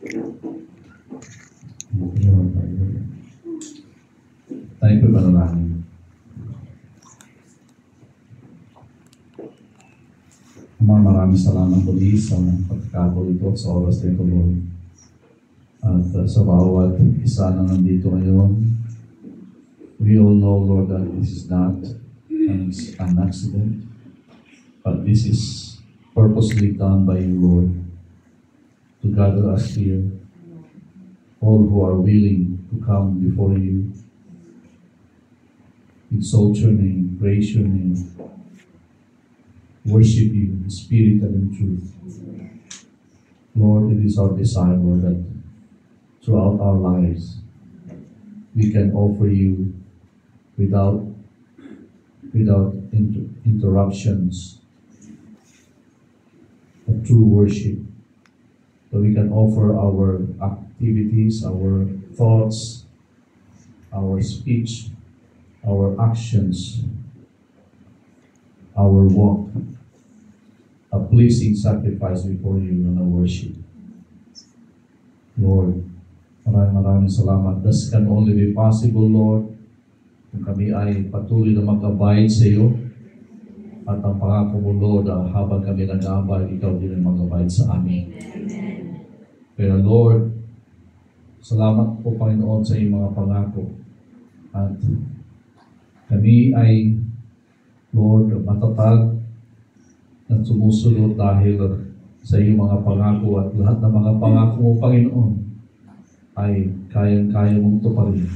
Tayo po manalangin. Ama, maraming salamat muli sa pagkakabol ito sa oras nito, Lord. At sa bawat isa na nandito ngayon, we all know, Lord, that this is not an accident, but this is purposely done by you, Lord, to gather us here, all who are willing to come before you, exalt your name, praise your name, worship you in spirit and in truth. Lord, it is our desire, Lord, that throughout our lives, we can offer you without interruptions a true worship. So we can offer our activities, our thoughts, our speech, our actions, our walk, a pleasing sacrifice before you in our worship. Lord, maraming salamat. This can only be possible, Lord, kung kami ay patuloy na mag-abide sa iyo. At ang pangako mo, Lord, habang kami nag-aabide, ikaw din ang mag-abide sa amin. Pero Lord, salamat po, Panginoon, sa iyong mga pangako. At kami ay, Lord, matatag at sumusunod dahil sa iyong mga pangako, at lahat ng mga pangako mo, Panginoon, ay kayang-kaya mong tuparin.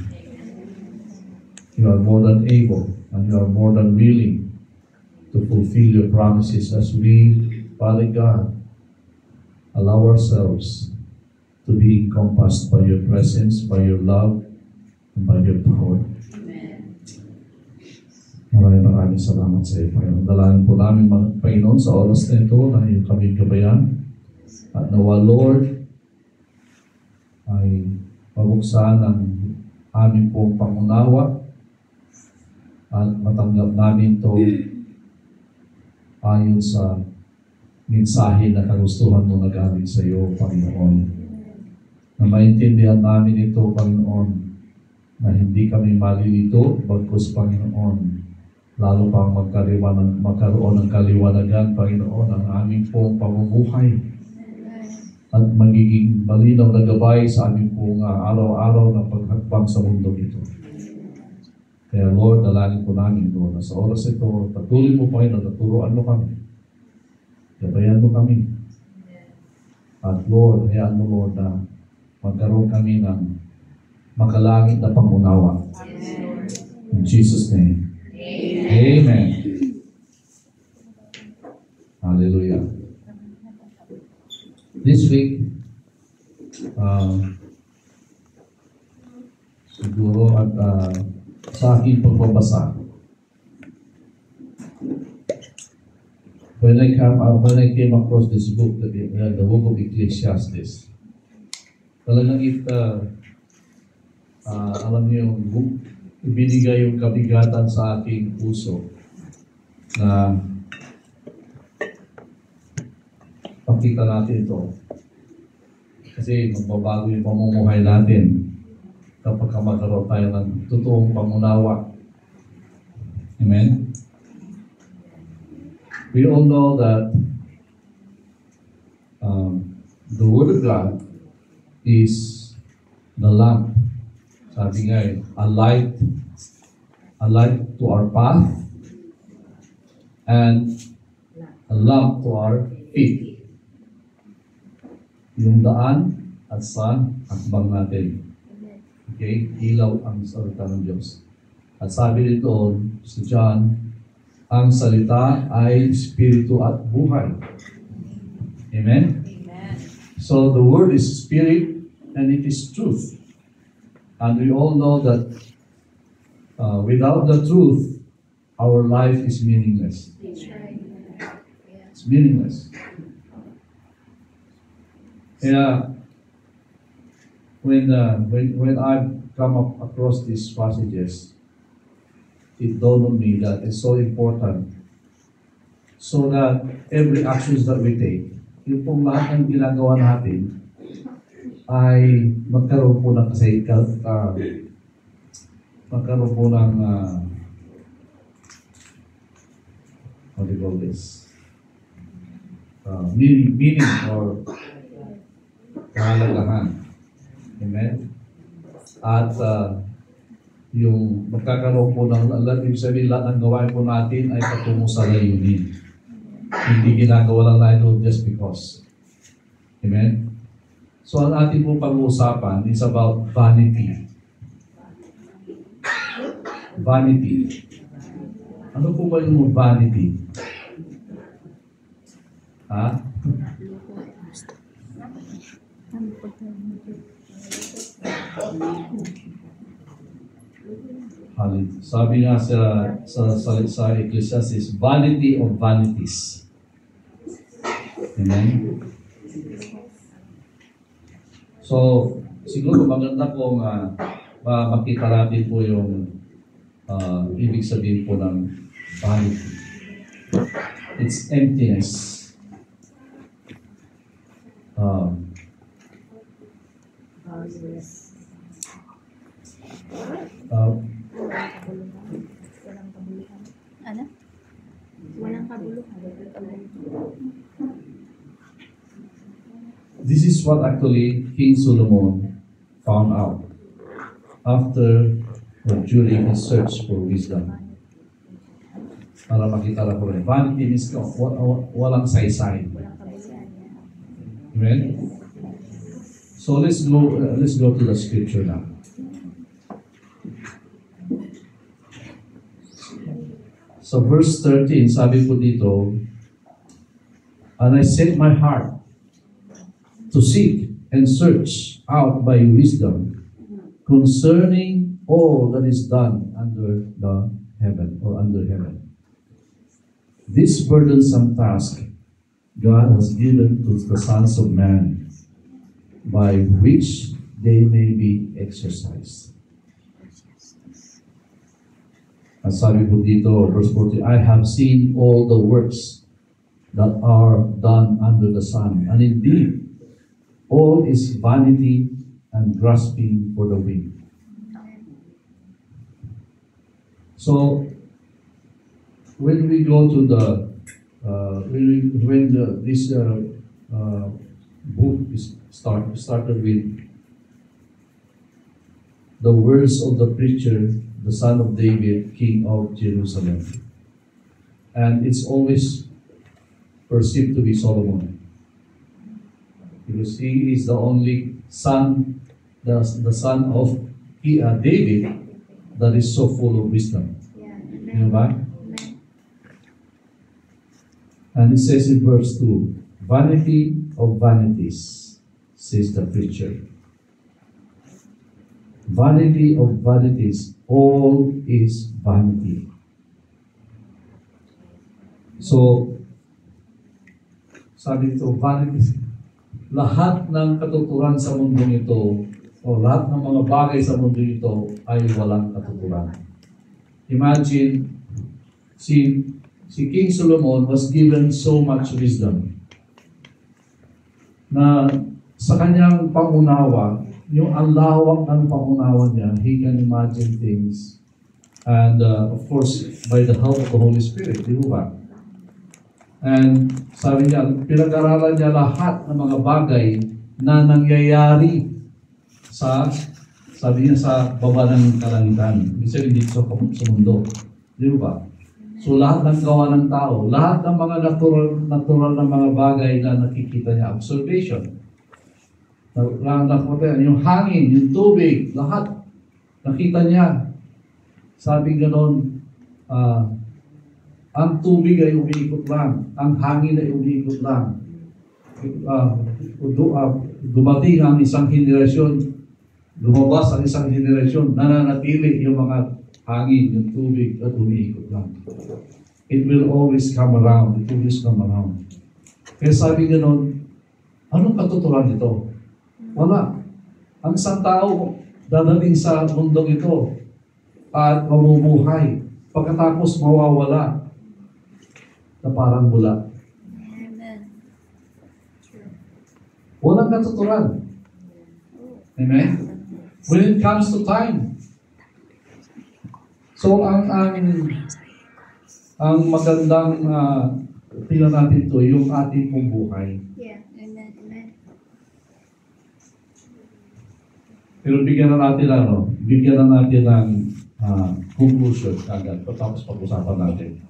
You are more than able and you are more than willing to fulfill your promises as we, Father God, allow ourselves to be encompassed by your presence, by your love, and by your power. Maraming salamat sa iyo, Panginoon. Dalangin po namin, Panginoon, sa oras na ito na iyong kami gabayan. At nawa, Lord, ay pabuksan ang aming pong pangunawa at matanggap namin ito ayon sa mensahe na kagustuhan mo na galing sa iyo, Panginoon. Na maintindihan namin ito, Panginoon, na hindi kami malilito, bagkus, Panginoon, lalo pang magkaroon ng kaliwanagan, Panginoon, ang aming pong pamumuhay at magiging malinaw na gabay sa aming pong araw-araw na paghakbang sa mundo ito. Kaya Lord, dalangin po namin, Lord, na sa oras ito, patuloy mo, Panginoon, na turuan mo kami. Gabayan mo kami. At Lord, hayaan mo, Lord, na magkaroon kami ng makalangit na pangunawa. In Jesus' name. Amen. Hallelujah. This week, siguro at sa aking pagbabasa, when I came across this book, the book of Ecclesiastes, talagang alam niyo, ibinigay yung kabigatan sa aking puso na pakita natin ito. Kasi magbabago yung pamumuhay natin kapag magkaroon tayo ng totoong pangunawa. Amen? We all know that the Word of God is the lamp. Sabi nga, a light to our path and a lamp to our feet. Yung daan at sa hakbang natin. Okay? Ilaw ang salita ng Diyos. At sabi dito sa John, ang salita ay espiritu at buhay. Amen? Amen. So the word is spirit and it is truth. And we all know that without the truth, our life is meaningless. That's right. It's meaningless. Kaya, when I've come across these passages, it dawned on me that it's so important so that every actions that we take, yung pong lahat ng ginagawa natin, ay magkaroon po ng magkaroon po ng what do you call this? Meaning or kahalagahan. Amen? At yung magkakaroon po ng ibig sabihin lahat ng gawain po natin ay patungo sa layunin. Hindi ginagawa lang na ito just because. Amen? So ang ating po pag-uusapan is about vanity. Vanity. Ano po ba yung vanity? Ha? Sabi nga sa Ecclesiastes, vanity of vanities. Amen? So, siguro maganda kung makita natin po yung ibig sabihin po ng vanity. It's emptiness. Ano? Walang kabuluhan. This is what actually King Solomon found out after or during his search for wisdom. Para makita na po rin. Vanity means walang saysay. Amen? So let's go to the scripture now. So verse 13, sabi po dito, and I set my heart to seek and search out by wisdom concerning all that is done under the heaven or under heaven. This burdensome task God has given to the sons of man by which they may be exercised. At sabi po dito, verse 40, I have seen all the works that are done under the sun, and indeed, all is vanity and grasping for the wind. So, when we go to the, this book is started with the words of the preacher, the son of David, king of Jerusalem. And it's always perceived to be Solomon. Because he is the only son, the son of David that is so full of wisdom. You know ba? And it says in verse 2, vanity of vanities, says the preacher. Vanity of vanities, all is vanity. So, sabi ito, vanity. Lahat ng katuturan sa mundo ito, o lahat ng mga bagay sa mundo ito ay walang katuturan. Imagine, si King Solomon was given so much wisdom na sa kanyang pangunawa, yung ang lawak ng pangunawa niya, he can imagine things. And of course, by the help of the Holy Spirit, di ba? And sabi niya, pinag-aralan niya lahat ng mga bagay na nangyayari sabi niya sa baba ng kalangitan. Kasi dito sa mundo. Di ba? So lahat ng gawa ng tao, lahat ng mga natural na mga bagay na nakikita niya, observation. Yung hangin, yung tubig, lahat nakita niya. Sabi ganon, ang tubig ay umiikot lang, ang hangin ay umiikot lang. Dumating ang isang henerasyon, lumabas ang isang henerasyon, nananatili yung mga hangin, yung tubig at umiikot lang. It will always come around. It will always come around. Kaya sabi ganon, anong katuturan nito? Wala. Ang isang tao dadating sa mundong ito at mamumuhay. Pagkatapos mawawala na parang bula. Walang katuturan. Amen? When it comes to time. So, ang magandang tingnan natin ito, yung ating pong buhay. Yeah. Amen. Amen. Pero bigyan na natin ng conclusion agad. Tapos pag-usapan natin.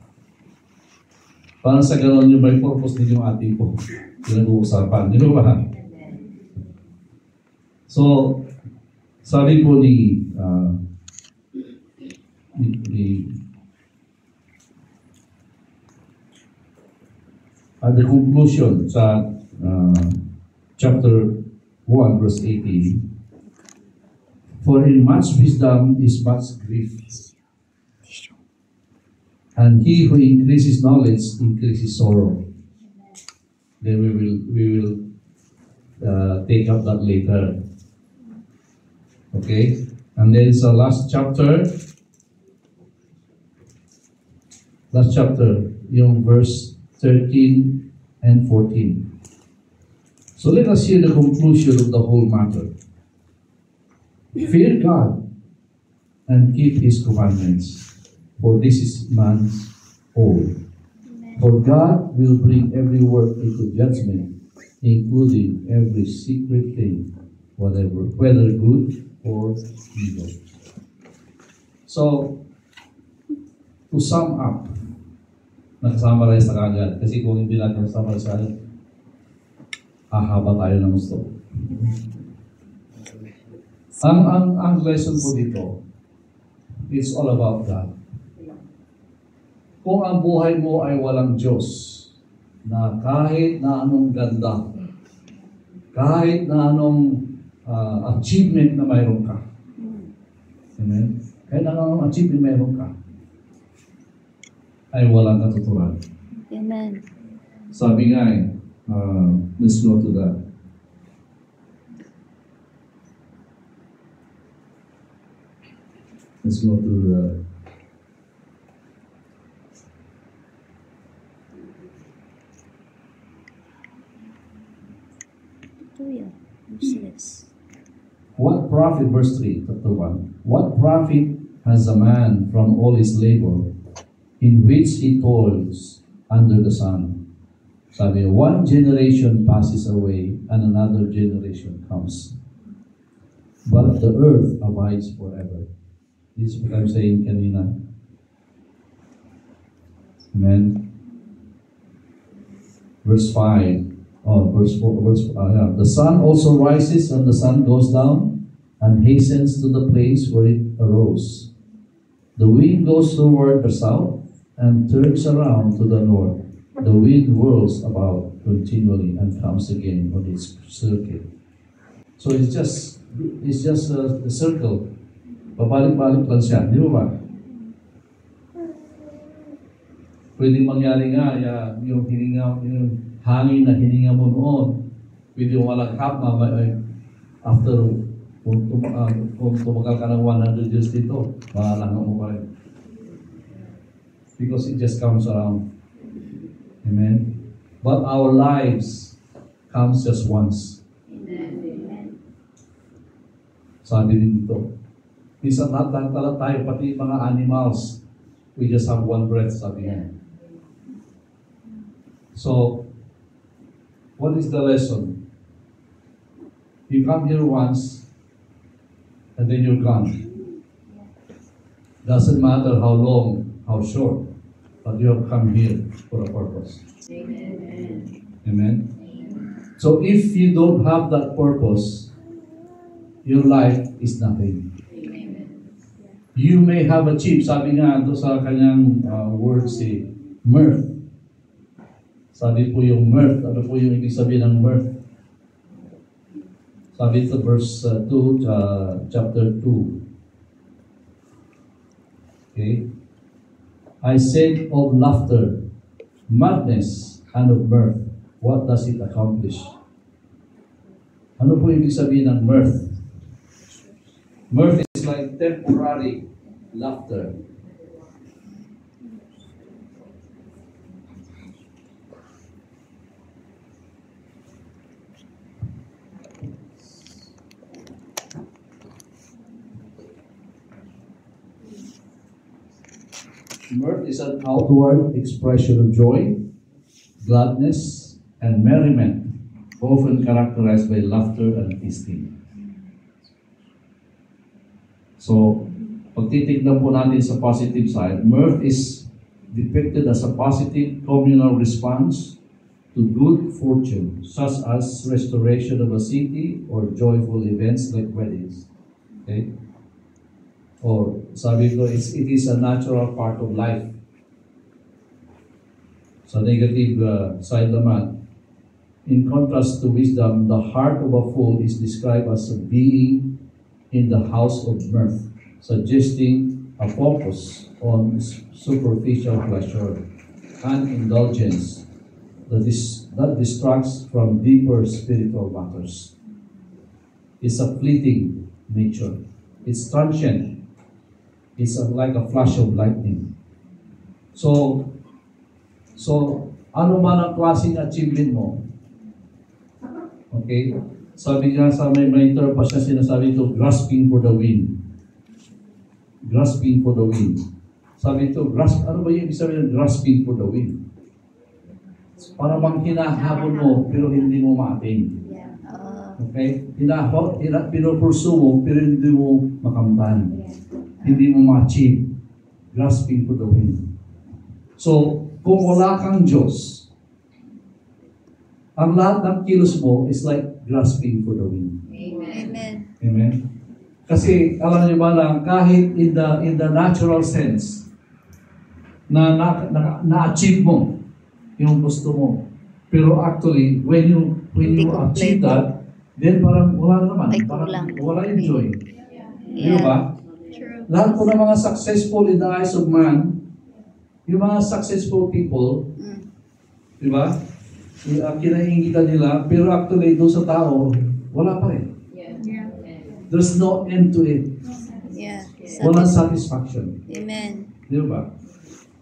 Parang sa gano'n yung may purpose din yung ating po pinag-uusapan. Di ba? So, sabi po at the conclusion sa chapter 1 verse 18, for in much wisdom is much grief, and he who increases knowledge increases sorrow. Then we will take up that later. Okay, and then sa last chapter, yung verse 13 and 14. So let us hear the conclusion of the whole matter. Fear God and keep His commandments, for this is man's all. For God will bring every work into judgment, including every secret thing, whether good or evil. So, to sum up, nag-summarize na kagad. Kasi kung hindi natin summarize kagad, hahaba tayo ng gusto. Ang lesson po dito, it's all about God. Kung ang buhay mo ay walang Diyos, na kahit na anong ganda, kahit na anong achievement na mayroon ka, amen? Kahit na anong achievement mayroon ka, ay walang katuturan. Amen. Sabi nga let's go to that. Let's go to the what profit, verse 3, chapter 1. What profit has a man from all his labor in which he toils under the sun? Sabi, one generation passes away and another generation comes, but the earth abides forever. This is what I'm saying kanina. Amen. Verse 5. Verse 4. The sun also rises and the sun goes down and hastens to the place where it arose. The wind goes toward the south and turns around to the north. The wind whirls about continually and comes again on its circuit. So it's just a circle. Pabalik-balik lang siya. Di ba? Pwede mangyari nga yung hangin na hininga mo noon. Pwede yung malagkap after kung tumagal ka ng 100 years dito, malangang mo pa rin. Because it just comes around. Amen? But our lives comes just once. Amen. Sabi din dito. Minsan lahat tayo, pati mga animals, we just have one breath, sabi niya. So, what is the lesson? You come here once, and then you're gone. Doesn't matter how long, how short, but you have come here for a purpose. Amen. Amen? So if you don't have that purpose, your life is nothing. You may have achieved, sabi nga ito sa kanyang words, mirth. Sabi po yung mirth, ano po yung ibig sabihin ng mirth? Sabi ito verse 2, chapter 2. Okay? I said of laughter, madness, and of mirth. What does it accomplish? Ano po ibig sabihin ng mirth? Mirth is like temporary laughter. Mirth is an outward expression of joy, gladness, and merriment, often characterized by laughter and feasting. So, pag titignan po natin sa positive side, mirth is depicted as a positive communal response to good fortune, such as restoration of a city or joyful events like weddings. Okay? Or sabi ko, it is a natural part of life. Sa negative side naman, in contrast to wisdom, the heart of a fool is described as a being in the house of mirth, suggesting a focus on superficial pleasure and indulgence that distracts from deeper spiritual matters. It's a fleeting nature. It's transient. It's like a flash of lightning. So ano man ang klaseng achievement mo, okay? Sabi nga sa may term pa siya sinasabi ito, grasping for the wind. Grasping for the wind. Sabi ito, ano ba yung ibig sabihin ng grasping for the wind? Para bang hinahabol mo, pero hindi mo ma-attain. Okay? Pinupursu mo, pero hindi mo makamtan. Hindi mo ma-achieve. Grasping for the wind. So, kung wala kang Diyos, ang lahat ng kilos mo is like grasping for the wind. Amen. Amen? Kasi, alam niyo ba na kahit in the natural sense, na-achieve mo yung gusto mo. Pero actually, when you achieve that, then parang wala naman. Parang wala yung joy. Di ba? Lahat po ng mga successful in the eyes of man, yung mga successful people, di ba? Kinaingitan nila, pero actually doon sa tao, wala pa rin. There's no end to it. Walang satisfaction. Amen. Di ba?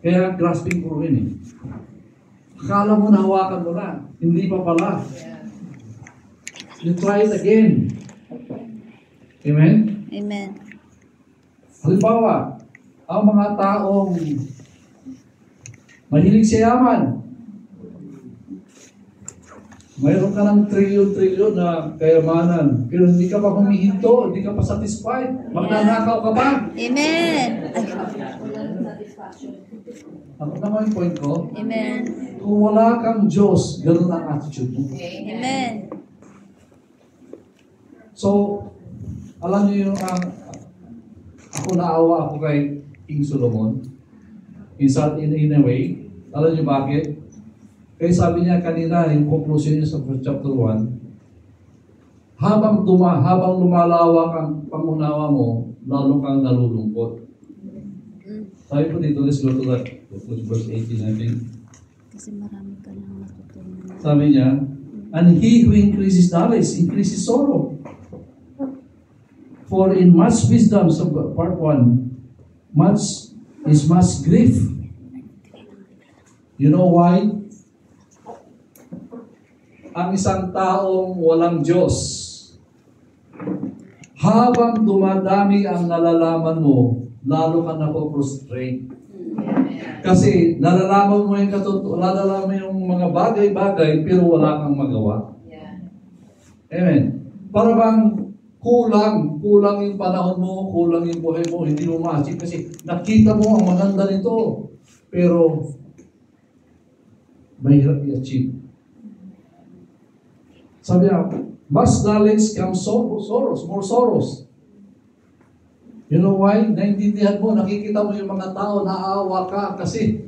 Kaya grasping for winning. Akala mo nahawakan mo na. Hindi pa pala. You try it again. Amen? Amen. Halimbawa, ang mga taong mahilig sa yaman. Mayroon ka ng trilyon-trilyon na kayamanan, pero hindi ka pa humihinto, hindi ka pa satisfied. Magnanakaw ka pa. Amen. Ano naman yung point ko? Amen. Kung wala kang Diyos, ganun ang attitude mo. Amen. So, alam niyo yung ako naawa ako kay King Solomon. In a way, alam niyo bakit? Kaya sabi niya kanina, yung conclusion niya sa chapter 1, habang lumalawak ang pangunawa mo, lalo kang nalulungkot. Sabi po dito, let's go to that. Verse 18, I think. Kasi marami ka lang natutunan. Sabi niya, and he who increases knowledge increases sorrow. For in much wisdom, so part 1, much grief. You know why? Ang isang taong walang Diyos, habang dumadami ang nalalaman mo, lalo ka napoprostrate. Kasi nalalaman mo yung mga bagay-bagay, pero wala kang magawa. Amen. Para bang kulang yung panahon mo, kulang yung buhay mo, hindi mo ma-achieve kasi nakita mo ang maganda nito, pero mahirap i-achieve. Sabi niya, mas knowledge comes sorrows, more sorrows. You know why? Naintindihan mo, nakikita mo yung mga tao, naawa ka kasi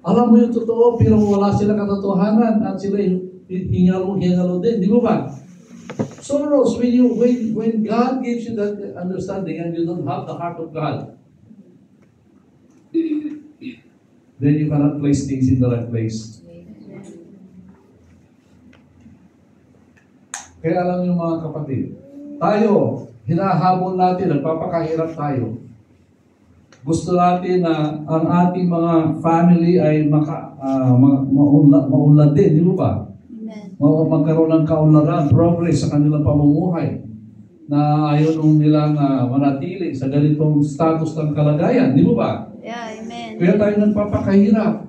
alam mo yung totoo, pero wala sila katotohanan at sila hingalo din. Di mo ba? Sorrows, when God gives you that understanding and you don't have the heart of God, then you cannot place things in the right place. Kaya alam niyo mga kapatid, tayo, hinahabol natin, nagpapakahirap tayo. Gusto natin na ang ating mga family ay maunlad din, di ba? Amen. Magkaroon ng kaunlaran, progress sa kanilang pamumuhay. na ayaw nung nilang manatili sa ganitong status ng kalagayan. Di ba? Yeah, amen. Kaya tayo nagpapakahirap.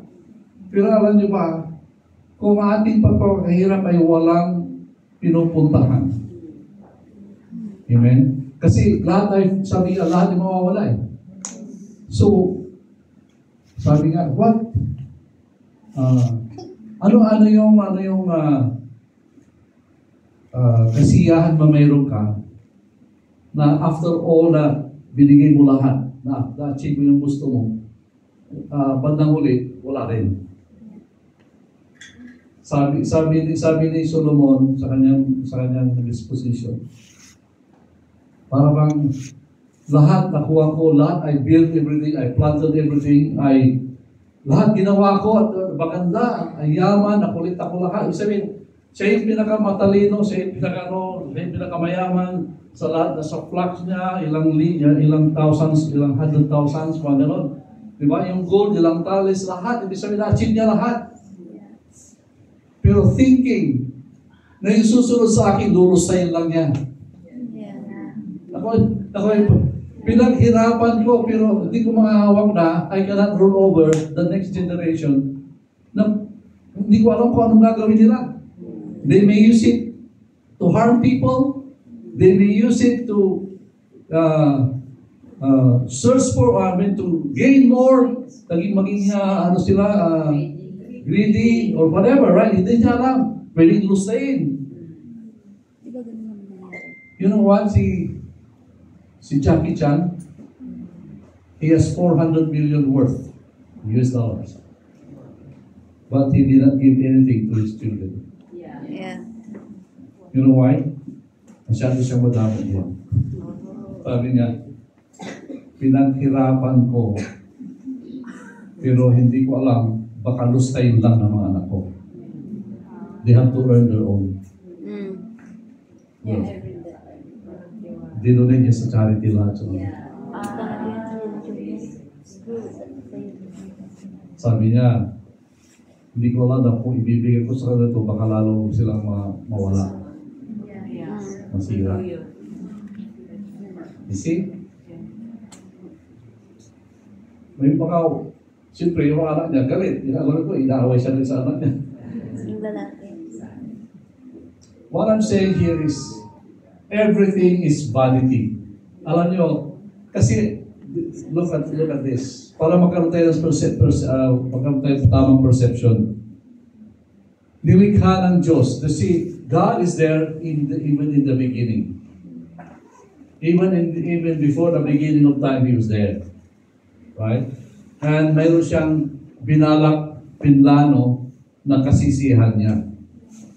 Pero alam niyo ba, kung ating pagpapakahirap ay walang pinupuntahan. Amen? Kasi lahat ay, sabi nga, lahat ay mawawala eh. So, sabi nga, what? Ano yung kasiyahan ba mayroon ka na after all na binigay mo lahat, na-achieve mo yung gusto mo, bandang huli, wala rin. Sabi ni Solomon sa kanyang disposition, para bang lahat nakuha ko, lahat I built everything, I planted everything, lahat ginawa ko at maganda, ay yaman, nakulit ako lahat. Ibig sabihin, siya yung pinakamatalino, siya yung pinakamayaman sa lahat, sa flocks niya, ilang thousands, ilang hundred thousands, mga ganon. Diba? Yung gold, ilang talis, lahat. Ibig sabihin, na-achieve niya lahat. Pero thinking na yung susunod sa akin, lulusayin lang yan. Ako, pinaghirapan ko, pero hindi ko makahawak na, I cannot roll over the next generation na hindi ko alam kung anong gagawin nila. They may use it to harm people. They may use it to search for, to gain more, maging greedy or whatever, right? Hindi niya alam. Pwedeng lusain. Di ba ganun naman nangyari? You know what? Si Jackie Chan, he has 400 million worth US dollars. But he did not give anything to his children. Yeah. You know why? Masyado siyang madami yan. Sabi niya, pinaghirapan ko, pero hindi ko alam, baka lustayin lang ng mga anak ko. They have to earn their own. Yeah. Dinonate niya sa charity lahat. Sabi niya, hindi ko alam na kung ibibigay ko sa kanila ito, baka lalo silang mawala. Masira. You see? May mga, siyempre yung mga anak niya, galit. Alam ko, inaaway siya rin sa anak niya. Yung lalaki. What I'm saying here is, everything is vanity. Alam niyo, kasi, look at this. Para magkaroon tayo ng tamang perception. Nilikha ng Diyos. See, God is there even in the beginning. Even before the beginning of time, He was there. Right? And mayroon siyang binalak, pinlano na kasisihan niya.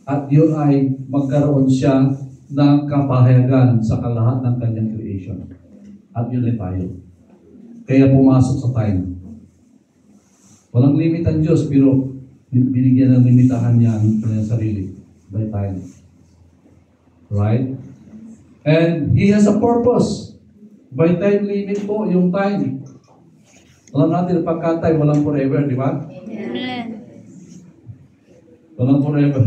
At yun ay magkaroon siya ng kapahayagan sa kalahat ng kanyang creation. At yun ay tayo. Kaya pumasok sa time. Walang limit ang Diyos, pero binigyan ng limitahan niya ang kanyang sarili by time. Right? And He has a purpose. By time limit po, yung time. Alam natin, pagka-time, walang forever, di ba? Amen. Walang forever.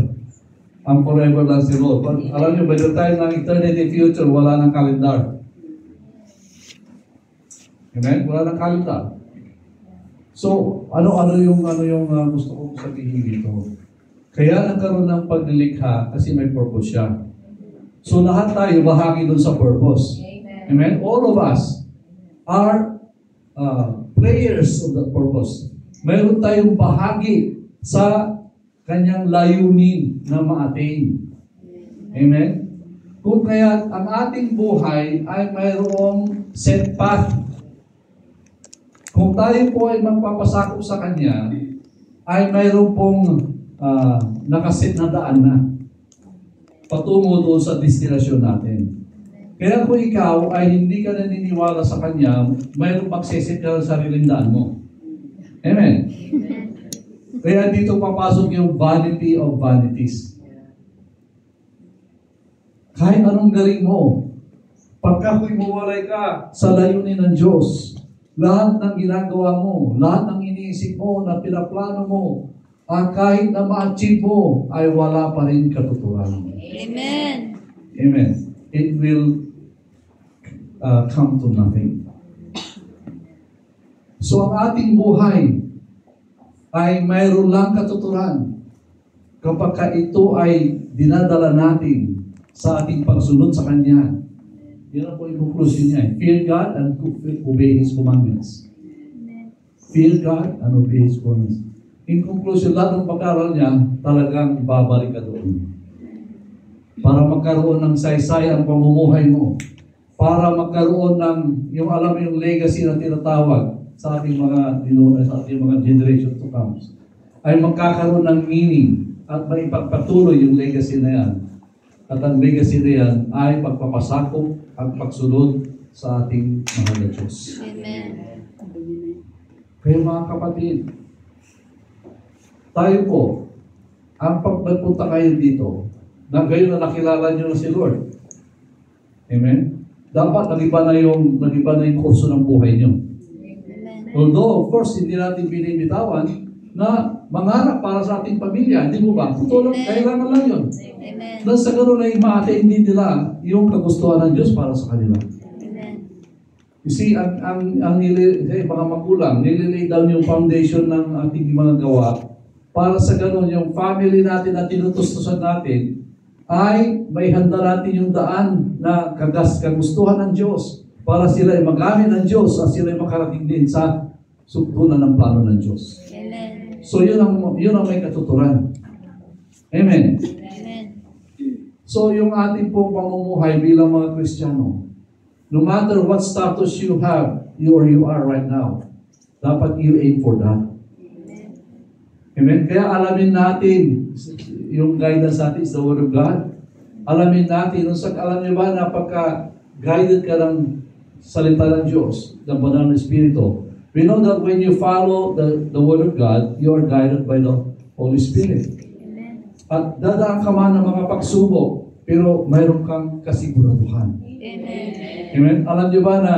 Ang forever lang si Lord. Alam niyo, by the time ng eternity future, wala ng calendar. Amen? Wala ng calendar. So, ano yung gusto kong sabihin dito? Kaya nagkaroon ng paglilikha kasi may purpose siya. So, lahat tayo bahagi dun sa purpose. Amen? All of us are players of that purpose. Mayroon tayong bahagi sa kanyang layunin na ma-attain. Amen? Kung kaya ang ating buhay ay mayroong set path. Kung tayo po ay magpapasakop sa Kanya, ay mayroon pong nakaset na daan na patungo doon sa destinasyon natin. Kaya kung ikaw ay hindi ka naniniwala sa Kanya, mayroon magsiset ka sa sariling daan mo. Amen? Kaya dito papasok yung vanity of vanities. Kahit anong galing mo, pagka humiwalay ka sa layunin ng Diyos, lahat ng ginagawa mo, lahat ng iniisip mo, na pinaplano mo, kahit na ma-achieve mo, ay wala pa rin katuturan. Amen. Amen. It will come to nothing. So ang ating buhay ay mayroon lang katuturan kapag ito ay dinadala natin sa ating pagsunod sa Kanya. Yan ang po yung conclusion niya. Fear God and obey His commandments. Fear God and obey His commandments. In conclusion, lahat ng pag-aaral niya, talagang babalik ka doon. Para magkaroon ng saysay ang pamumuhay mo. Para magkaroon ng, yung alam mo yung legacy na tinatawag sa ating mga, sa ating mga generation to come. Ay magkakaroon ng meaning at maipagpatuloy yung legacy na yan. At ang legacy na yan ay pagpapasakop at pagsunod sa ating mahal na Diyos. Amen. Kaya mga kapatid, tayo po, ang pagpunta kayo dito, na kayo na nakilala nyo na si Lord. Amen? Dapat nagiba na yung kurso ng buhay nyo. Although, of course, hindi natin binibitawan na mangarap para sa ating pamilya. Hindi mo ba? Tutulong, kailangan lang yun. Amen. Nang sa gano'n ay ma-attend nila yung kagustuhan ng Diyos para sa kanila. Amen. You see, ang mga magulang, nililay down yung foundation ng ating mga gawa para sa gano'n yung family natin na tinutustusan natin ay may handa natin yung daan na kagustuhan ng Diyos para sila ay magamit ng Diyos at sila ay makarating din sa sugpunan ng plano ng Diyos. Amen. So yun ang may katuturan. Amen. Amen. So yung ating pong pamumuhay bilang mga Kristiyano, no matter what status you have, you are right now, dapat you aim for that. Amen? Kaya alamin natin, yung guidance natin is the Word of God. Alamin natin, alam niyo ba na pagka-guided ka ng salita ng Diyos, ng banal na Espiritu, we know that when you follow the Word of God, you are guided by the Holy Spirit. Amen. At dadaan ka man ng mga pagsubok, pero mayroon kang kasiguraduhan. Amen. Amen? Alam niyo ba na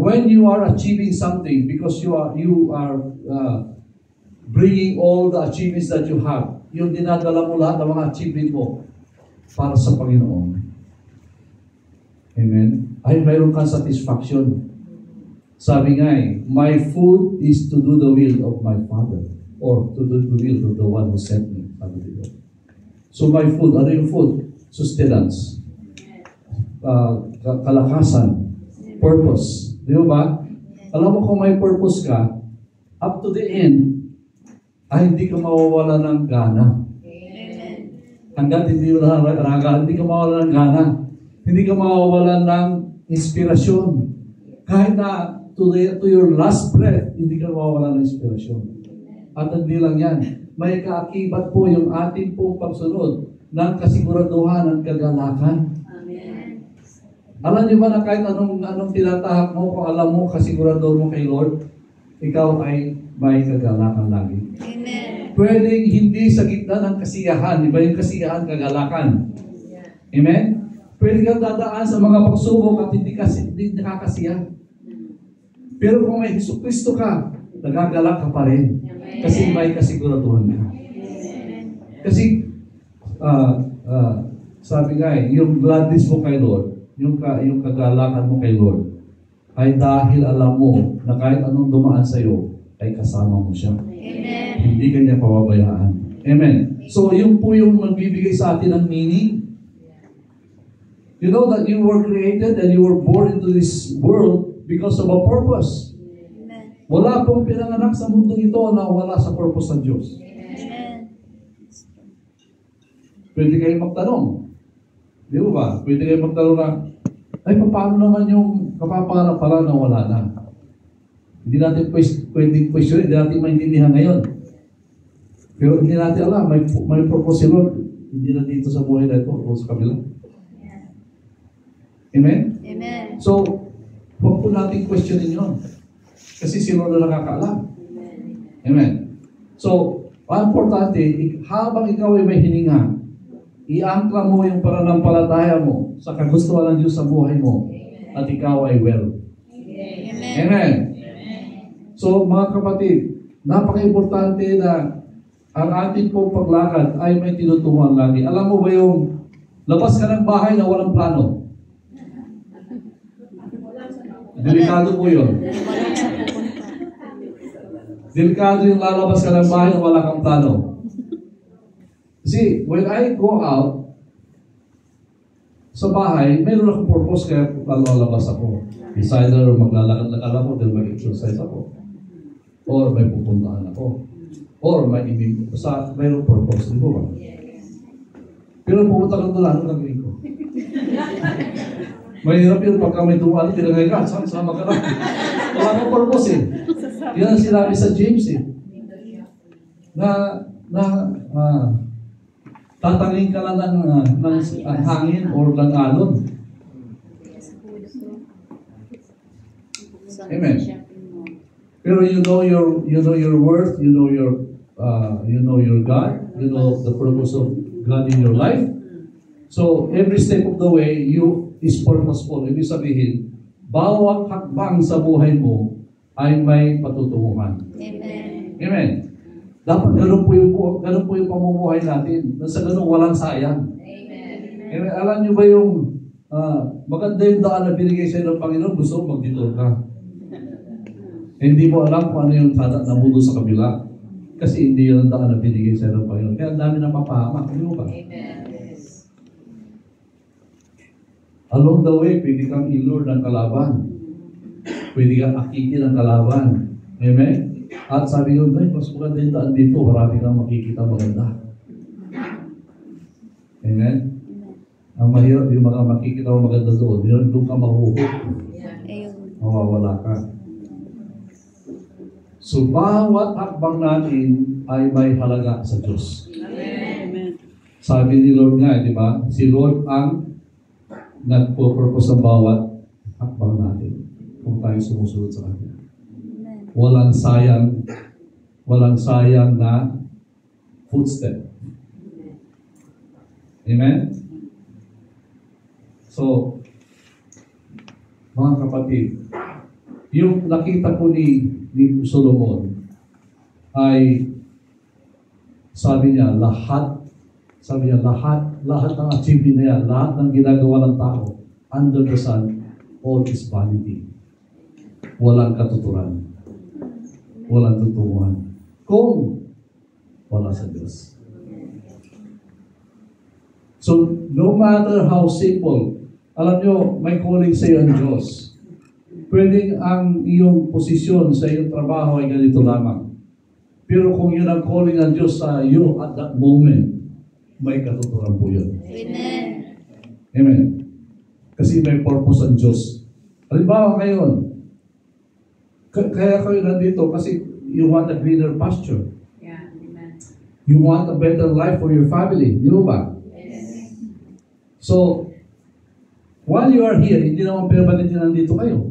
when you are achieving something, because you are bringing all the achievements that you have, yung dinadala mo lahat ng mga achievement mo para sa Panginoon. Amen? Ay mayroon kang satisfaction. Sabi nga my food is to do the will of my Father, or to do the will of the one who sent me. Sabi dito. So my food, ano yung food? Sustenance. Kalakasan. Purpose. Di ba? Alam mo kung may purpose ka, up to the end, ay hindi ka mawawala ng gana. Amen. Hanggat hindi mo naraga, hindi ka mawawala ng gana. Hindi ka mawawala ng inspirasyon. Kahit na to your last breath, hindi ka mawawala ng inspirasyon. At hindi lang yan. May kaakibat po yung ating pong pagsunod ng kasiguraduhan at kagalakan. Amen. Alam niyo ba na kahit anong tinatahak mo, kung alam mo, kasigurado mo kay Lord, ikaw ay may kagalakan lagi. Amen. Pwedeng hindi sa gitna ng kasiyahan. Di ba yung kasiyahan, kagalakan? Amen? Pwede kang dadaan sa mga pagsubok at hindi nakakasiyahan. Pero kung may Jesucristo ka, nagagalak ka pa rin. Kasi may kasiguraduhan ka. Kasi, sabi nga yung gladness mo kay Lord, yung kagalakan mo kay Lord, ay dahil alam mo na kahit anong dumaan sa iyo, ay kasama mo siya. Amen. Hindi ka niya pababayaan. Amen. So, yun po yung magbibigay sa atin ng meaning. You know that you were created and you were born into this world because of a purpose. Amen. Wala pong pinanganak sa mundo ito na wala sa purpose ng Diyos. Amen. Pwede kayong magtanong. Di ba? Pwede kayong magtanong na, ay, paano naman yung kapapanganak pala na wala na? Hindi natin pwedeng question, hindi natin maintindihan ngayon. Pero hindi natin alam, may purpose si Lord. Hindi na dito sa buhay na ito, o sa kabila. Amen? Amen. So, huwag po natin questionin yun. Kasi si Lord na nakakaalam. Amen. So, ang importante, habang ikaw ay may hininga, i-angkla mo yung pananampalataya mo sa kagustuhan ng Diyos sa buhay mo at ikaw ay well. Amen. Amen. So, mga kapatid, napaka-importante na ang ating pong paglakad ay may tinutungan lagi. Alam mo ba yung labas ka ng bahay na walang plano? Delikado po yun. Walang sa pupunta. Delikado yung lalabas ka ng bahay na wala kang plano. See, when I go out sa bahay, mayroon akong purpose kaya lalabas ako. It's either maglalakad-lakad ako, then mag-exercise ako. Or may pupuntahan ako. Or may mayroong purpose. Di ba ba? Pero pumunta ka doon, ano gagawin ko? Mahirap yun pagka may dumaan, tinagay ka, sama ka lang. Wala kang purpose eh. Yan ang sinabi sa James eh. Tatangin ka lang ng hangin or ng alon. Amen. Pero you know your worth, you know your God, you know the purpose of God in your life. So every step of the way, you is purposeful. Ibig sabihin, bawat hakbang sa buhay mo ay may patutunguhan. Amen. Amen. Dapat ganun po yung pamumuhay natin. Sa ganun, walang sayang. Amen. Alam niyo ba yung maganda yung daan na binigay sa'yo ng Panginoon, gusto mo mag-detour ka. Hindi mo alam kung ano yung namudo sa kabila. Kasi hindi yun ang daan na binigay sa'yo ng Panginoon. Kaya ang dami na mapahamak. Hindi mo ba? Amen. Along the way, pwede kang ilure ng kalaban. Pwede kang akitin ng kalaban. Amen? At sabi yun, ay, mas maganda yung daan dito. Marami kang makikita maganda. Amen? Ang mahirap yung mga makikita mo maganda doon. Doon ka mahuhok. Mawawala ka. So, bawat hakbang natin ay may halaga sa Diyos. Amen. Sabi ni Lord nga, di ba? Si Lord ang nagpo-purpose ng bawat hakbang natin kung tayo sumusunod sa Kanya. Walang sayang na footstep. Amen? So, mga kapatid, yung nakita ko ni Solomon ay sabi niya, lahat ng achievement niya, lahat ng ginagawa ng tao under the sun, all is vanity. Walang katuturan. Walang tutunguhan. Kung wala sa Diyos. So, no matter how simple, alam nyo, may calling sa iyo ang Diyos. Pwedeng ang iyong posisyon sa iyong trabaho ay ganito lamang. Pero kung yun ang calling ng Diyos sa iyo at that moment, may katuturan po yun. Amen. Amen. Kasi may purpose ang Diyos. Halimbawa ngayon, kaya kayo nandito kasi you want a greener pasture. Yeah. Amen. You want a better life for your family. Di ba? Yes. So, while you are here, hindi naman permanent na nandito kayo.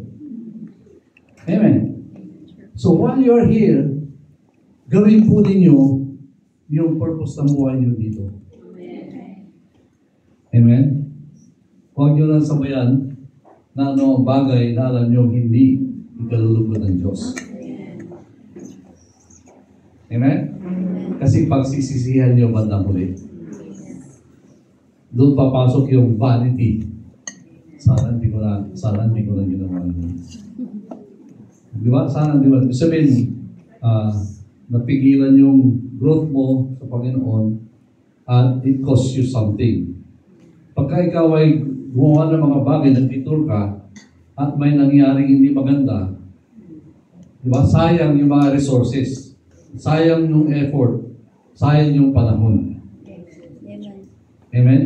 Amen. So, while you are here, gawin po ninyo yung purpose ng buhay niyo dito. Amen? Huwag nyo lang sabayan na ano bagay na alam nyo hindi ikalulugod ng Diyos. Amen? Kasi pagsisisihan nyo bandang huli. Doon papasok yung vanity. Sana hindi ko na ginawa yun. Di ba? Sana hindi ba? Sabihin, napigilan yung growth mo sa Panginoon and it costs you something. Pagka ikaw ay gumawa ng mga bagay, nag-detour ka, at may nangyaring hindi maganda, di ba? Sayang yung mga resources. Sayang yung effort. Sayang yung panahon. Amen. Amen?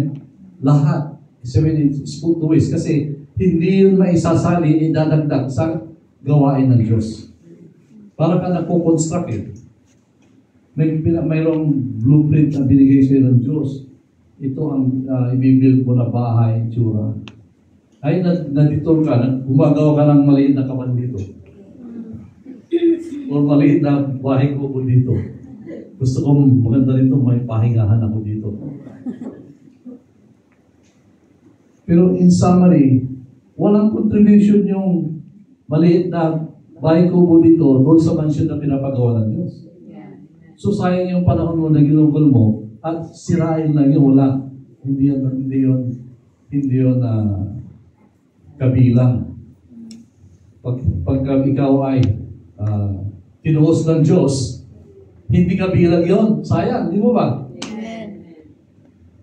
Lahat. Sabihin, it's put to waste. Kasi hindi yun maisasali, idadagdag sa gawain ng Diyos. Para ka nagpo-construct eh. Mayroong blueprint na binigay sa'yo ng Diyos. Ito ang ibibuild mo na bahay, tsura. Ay, na-detour ka, gumagawa ka ng maliit na kaman dito. O maliit na bahay ko dito. Gusto kong maganda rito, may pahingahan ako dito. Pero in summary, walang contribution yung maliit na bahay ko dito doon sa mansyon na pinapagawa ng Diyos. So sayang yung panahon mo na ginugol mo at sirain lang yun, wala. Hindi yun kabilang. Pagka ikaw ay tinuos ng Diyos, hindi ka bilang yon. Sayang, di mo ba? Amen.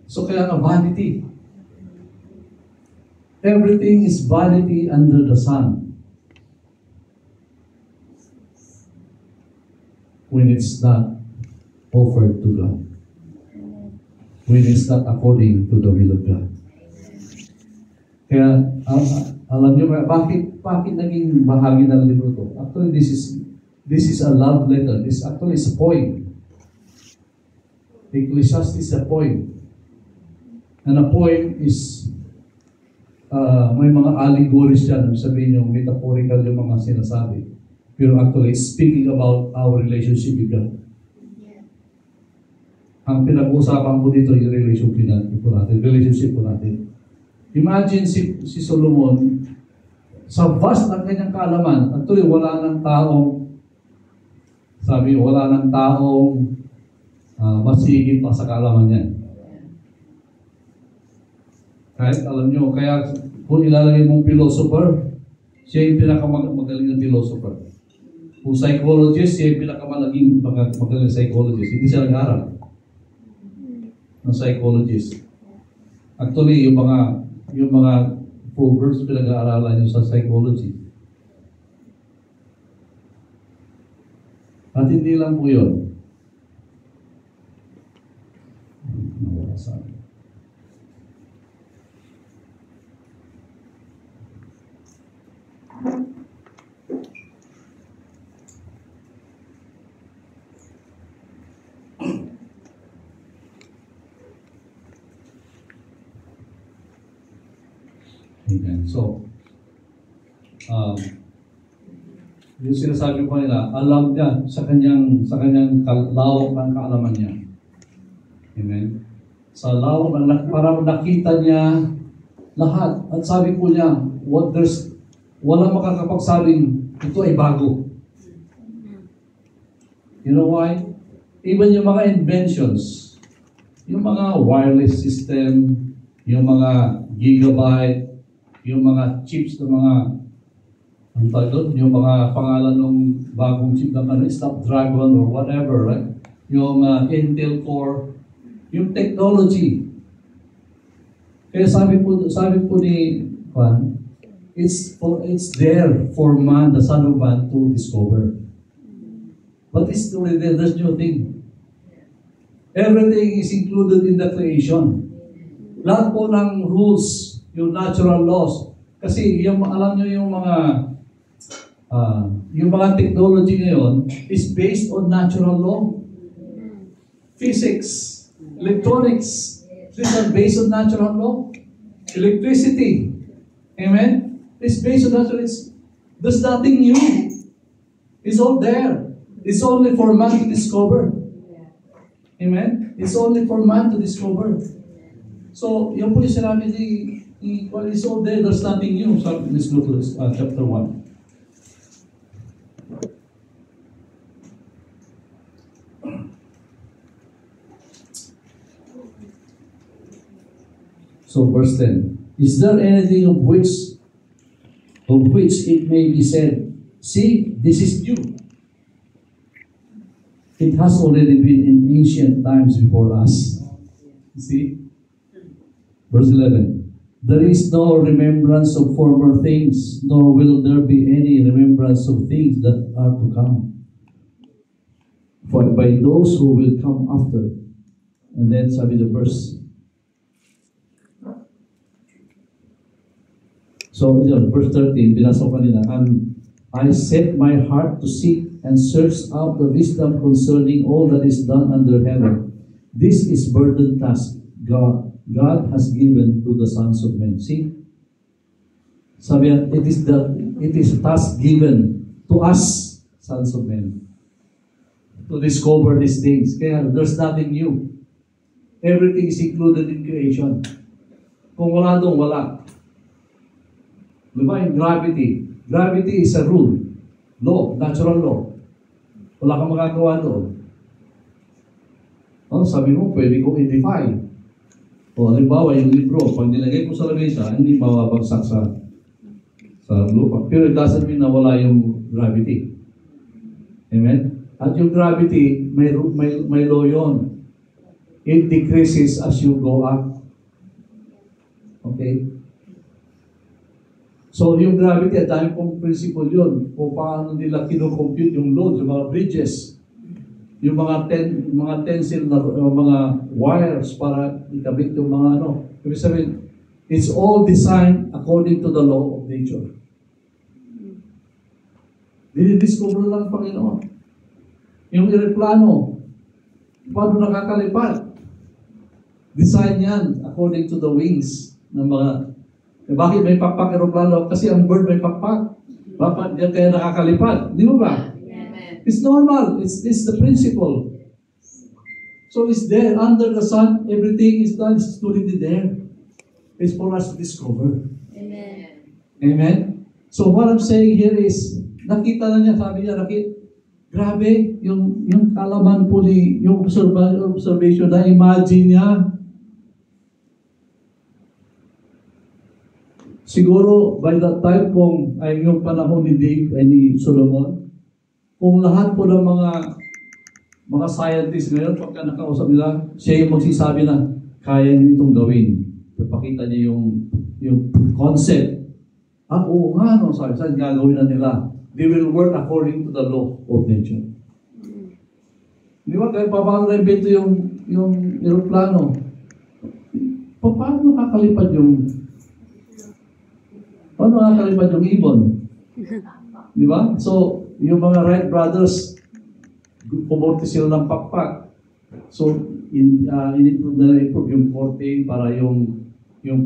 So kaya nga vanity. Everything is vanity under the sun. When it's not offered to God. When it's not according to the will of God. Kaya, alam niyo bakit naging bahagi ng libro to? Actually, this is a love letter. This actually is a poem. Ecclesiastes is a poem. And a poem is, may mga allegories dyan. Sabihin niyo, metaphorical yung mga sinasabi. Pero actually, it's speaking about our relationship with God. Ang pinag-uusapan ko dito yung relationship po natin. Imagine si Solomon, sa vast ng kanyang kaalaman, actually wala ng taong masigit pa sa kaalaman niya. Kahit alam nyo, kaya kung ilalagay mong philosopher, siya yung pinakamagaling na philosopher. Kung psychologist, siya yung pinakamagaling na psychologist. Hindi siya nag-aaral ng psychologist. Actually, yung mga proverbs pinag-aaralan nyo sa psychology. At hindi lang po yun. Nawala sa akin. Amen. So, yung sinasabi ko nila, alam niya sa kanyang lawak ng kaalaman niya. Amen. Sa lawak ng para nakita niya lahat. At sabi ko niya, walang makakapagsabing ito ay bago. You know why? Even yung mga inventions, yung mga wireless system, yung mga gigabyte, yung mga chips ng mga yung mga pangalan ng bagong chip ng Snapdragon or whatever, right? Yung Intel Core, yung technology. Kaya sabi po ni Juan, it's there for man, the Son of Man, to discover. But it's already there. There's no thing. Everything is included in the creation. Lahat po ng rules, yung natural laws. Kasi alam nyo yung mga technology ngayon is based on natural law. Physics, electronics, these are based on natural law. Electricity, amen? It's based on natural law. There's nothing new. It's all there. It's only for man to discover. Amen? It's only for man to discover. So, yan po yung sinabi well, it's all there. There's nothing new. So, let's go to chapter 1. So, verse 10. Is there anything of which it may be said, see, this is new? It has already been in ancient times before us. See? Verse 11. There is no remembrance of former things, nor will there be any remembrance of things that are to come. For by those who will come after. And then sabi the verse. So, verse 13, binasa ko kanina, and I set my heart to seek and search out the wisdom concerning all that is done under heaven. This is burden task God has given to the sons of men. See? Sabi yan, it is task given to us, sons of men, to discover these things. Kaya there's nothing new. Everything is included in creation. Kung wala doon, wala. Diba yung gravity? Gravity is a rule. Law, natural law. Wala kang magagawa doon. Sabi mo, pwede kong i-defy. O halimbawa, yung libro, pag nilagay ko sa lamesa, hindi mababagsak sa sa lupa. Pero it doesn't mean na wala yung gravity. Amen? At yung gravity, may law yun. It decreases as you go up. Okay? So yung gravity, at dami pong principle yun. Kung paano nila kinocompute yung load, yung mga bridges, yung mga tensile na mga wires para ikabit yung mga ano. Ibig sabihin, it's all designed according to the law of nature. Dinidiscover lang ng Panginoon. Yung eroplano, paano nakakalipad? Design yan according to the wings ng mga... bakit may pakpak eroplano? Kasi ang bird may pakpak. Bakit yan kaya nakakalipad? Di ba? It's normal. It's the principle. So it's there. Under the sun, everything is done. It's already there. It's for us to discover. Amen. Amen? So what I'm saying here is, nakita na niya, sabi niya, grabe, yung kalaman po yung observation na imagine niya. Siguro, by that time kung ay yung panahon ni Dave ay ni Solomon, kung lahat po ng mga scientists ngayon, pagka nakausap nila, siya yung magsisabi na, kaya niyo itong gawin. Papakita niya yung concept. Oo nga, no, sabi, saan gagawin na nila? They will work according to the law of nature. Di ba? Kaya paano na-invento yung aeroplano? Paano nakakalipad paano nakakalipad yung ibon? Di ba? So, yung mga Wright brothers, pumunti sila ng pakpak. So, in-improve yung forte para yung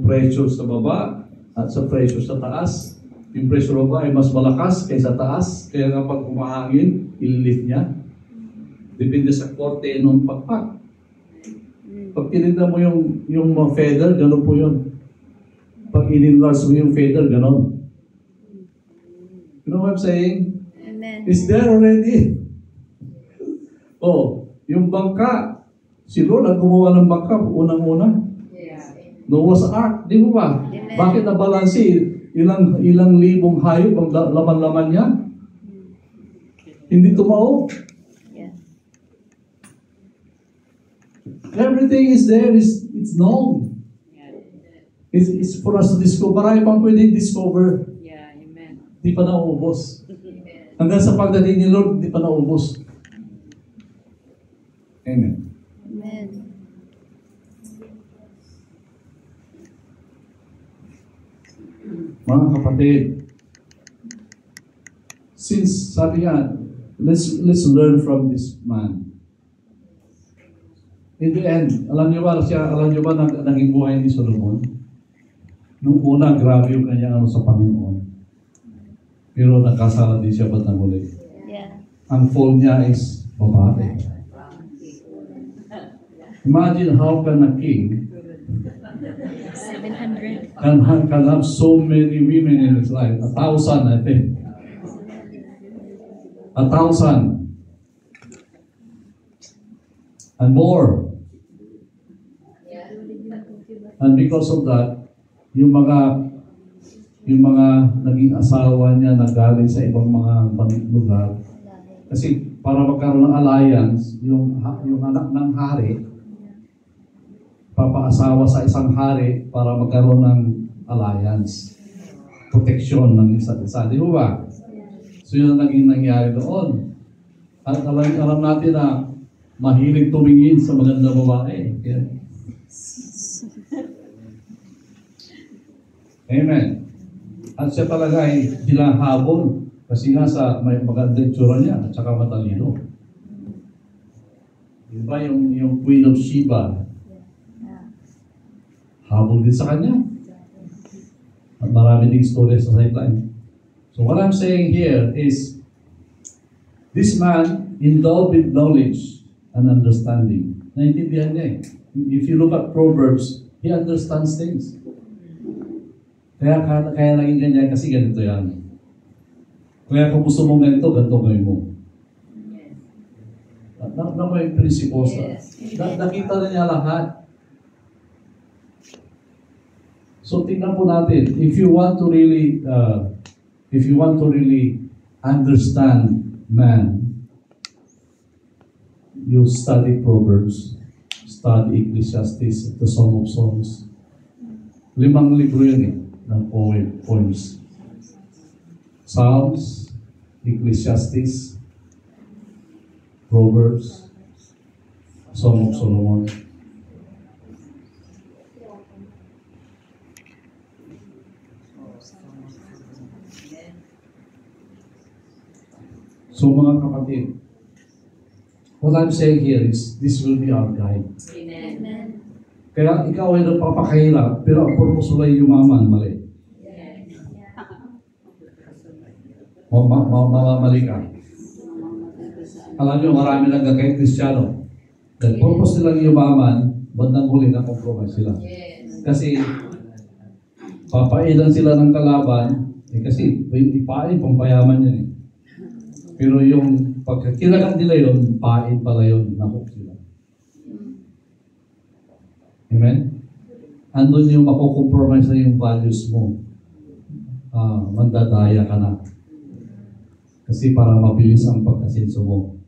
pressure sa baba at sa pressure sa taas. Yung pressure sa baba ay mas malakas kaysa taas. Kaya kapag kumahangin, ililift niya. Depende sa forte ng pakpak. Pag tinignan mo yung mga feather, gano'n po yun. Pag in-enlarge mo yung feather, gano'n. You know what I'm saying? Amen. It's there already. Oh, yung bangka, si Lord ang gumawa ng bangka, unang-una. Noah's Ark, di mo ba? Amen. Bakit nabalansi? Ilang libong hayop ang laman-laman niya? Hindi tumao. Yeah. Everything is there, it's known. It's for us to discover. Marami pang pwede discover. Yeah, amen. Di pa nauubos. Hanggang sa pagdating ni Lord, di pa naubos. Amen. Amen. Mga kapatid, since sabi nga, let's learn from this man. In the end, alam niyo ba naging buhay ni Solomon? Nung una, grabe yung kanyang sa Panginoon. Pero nagkasala din siya ba't nang huli? Yeah. Ang fall niya is babae. Imagine how can a king 700. can have so many women in his life. 1,000, I think. 1,000. And more. And because of that, yung mga naging asawa niya na galing sa ibang mga lugar. Kasi para magkaroon ng alliance, yung anak ng hari, papaasawa sa isang hari para magkaroon ng alliance. Proteksyon ng isa't isa. Di ba? So yun ang naging nangyari doon. At alam natin na mahilig tumingin sa magandang babae. Yeah. Amen. At siya talaga ay hinahabol kasi nga sa may magandang tsura niya at saka matalino. Diba yung Queen of Sheba, habol din sa kanya. At marami ding story sa sideline. So what I'm saying here is, this man endowed with knowledge and understanding. Naintindihan niya eh. If you look at Proverbs, he understands things. Kaya naging ganyan kasi ganito yan. Kaya kung gusto mong ganito, ganito gawin mo. Na may principles na. Nakita na niya lahat. So tingnan po natin, if you want to really if you want to really understand man, you study Proverbs, study Ecclesiastes, the Song of Songs. 5 libro yun eh, ng poems. Psalms, Ecclesiastes, Proverbs, Song of Solomon. So mga kapatid, what I'm saying here is, this will be our guide. Amen. Kaya ikaw ay nagpapakahirap, pero ang purpose mo ay yumaman, mali. Mamamali ka. Alam nyo, marami lang kay Kristiyano. Dahil purpose nilang yumaman, bandang huli na compromise sila. Kasi, papailan sila ng kalaban, kasi ipain, pampayaman yan eh. Pero yung pagkakilagan nila yun, pain pala yun, nakok sila. Amen? Andun yung makukompromise na yung values mo. Mandadaya ka na. Kasi para mabilis ang pagkasenso mo.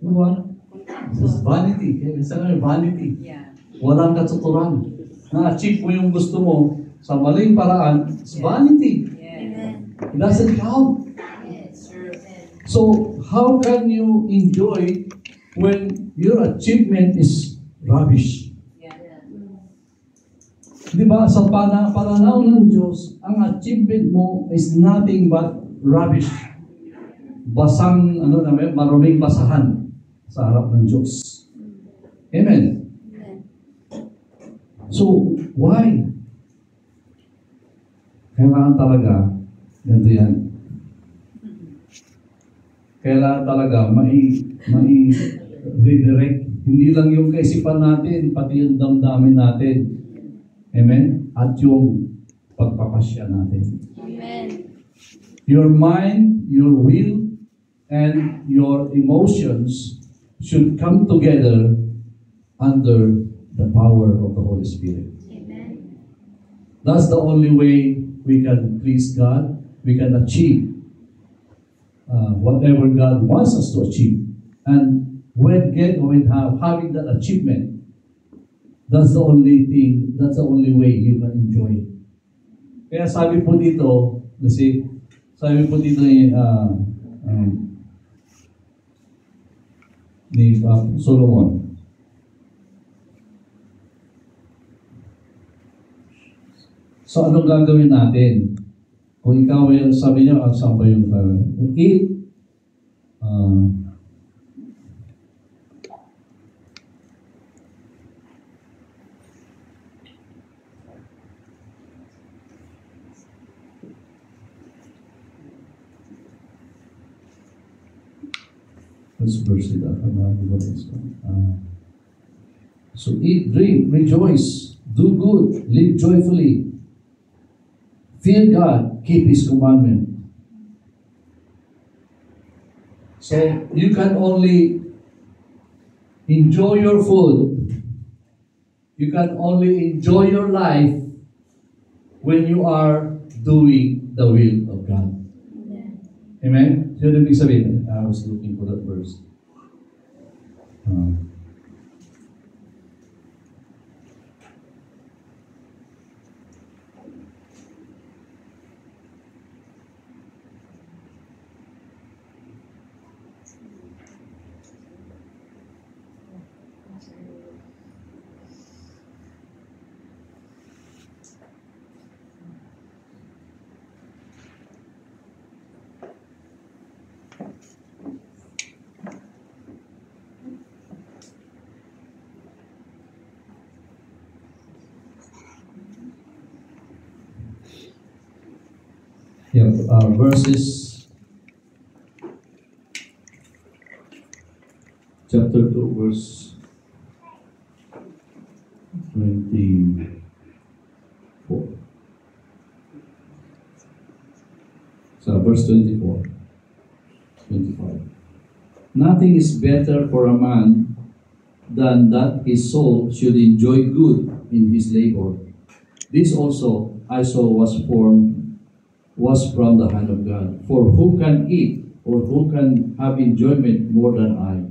You know what? This is vanity. Isa nga vanity. Walang katuturan. Na-achieve mo yung gusto mo sa maling paraan, it's vanity. It doesn't count. So, how can you enjoy when your achievement is rubbish? Diba, sa pananaw ng Diyos, ang achievement mo is nothing but rubbish. Basang, maruming basahan sa harap ng Diyos. Amen? So, why? Kailangan talaga, ganito yan. Kailangan talaga redirect. Hindi lang yung kaisipan natin, pati yung damdamin natin. Amen? At yung pagpapasya natin. Amen. Your mind, your will, and your emotions should come together under the power of the Holy Spirit. Amen. That's the only way we can please God. We can achieve whatever God wants us to achieve. And having that achievement, that's the only thing, that's the only way you can enjoy it. Kaya sabi po dito ni Solomon, so anong gagawin natin? Kung ikaw ay, sabi niya, saan ba yung eat, let's verse it up. So eat, drink, rejoice, do good, live joyfully, fear God, keep His commandment. So you can only enjoy your food, you can only enjoy your life when you are doing the will of God. Amen? So ibig sabihin, I was looking for that verse. Yeah, verses chapter 2, verse 24. So verse 24, 25. Nothing is better for a man than that his soul should enjoy good in his labor. This also I saw was formed was from the hand of God. For who can eat or who can have enjoyment more than I?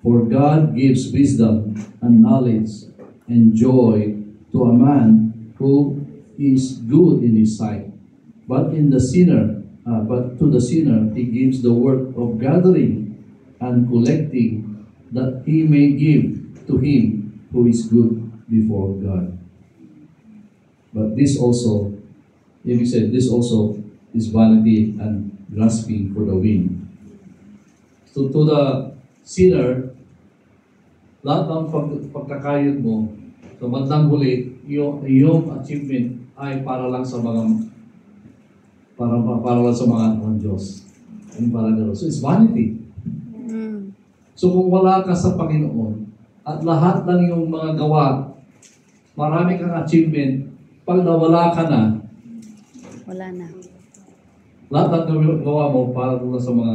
For God gives wisdom and knowledge and joy to a man who is good in his sight. But to the sinner he gives the work of gathering and collecting, that he may give to him who is good before God. But this also, if you said, this also is vanity and grasping for the wind. So to the sinner, lahat ng pagkakayod mo, sa bandang huli, yung achievement ay para lang sa mga para lang sa mga anak ng Diyos. Yung para gano'n. So it's vanity. So kung wala ka sa Panginoon, at lahat lang yung mga gawa, marami kang achievement, pag nawala ka na, Wala na. lahat ng gawa mo para lang sa mga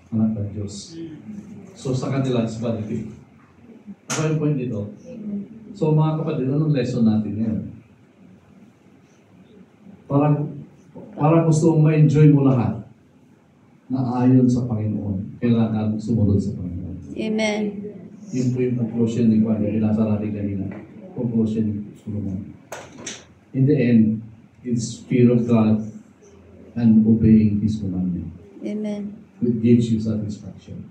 anak ng Diyos. So sa kanila, it's vanity. Ako yung point dito. So mga kapatid, anong lesson natin ngayon? Parang gusto mong ma-enjoy mo lahat na ayon sa Panginoon. Kailangan sumunod sa Panginoon. Amen. Yun po yung conclusion ni Juan, yung binasa natin kanina. Conclusion ni Solomon. In the end, it's fear of God and obeying His commandment. Amen. It gives you satisfaction.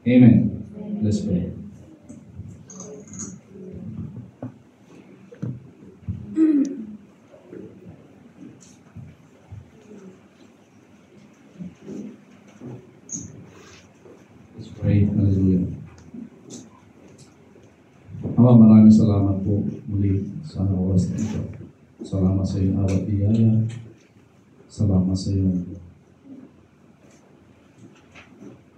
Amen. Let's pray. Let's pray. Hallelujah. Ama, maraming salamat po muli sa oras na ito. Salamat sa iyong awat biyaya. Salamat sa iyong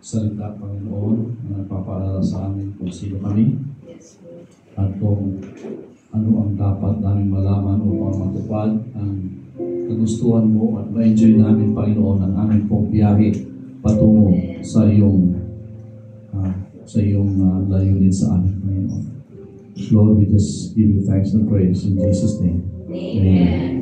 salita, Panginoon, na nagpapaalala sa amin kung sino kami at kung ano ang dapat namin malaman upang matupad ang kagustuhan mo at ma-enjoy namin, Panginoon, ang aming pong biyahe patungo sa iyong layunin sa amin, Panginoon. Lord, we just give you thanks and praise in Jesus' name. Amen.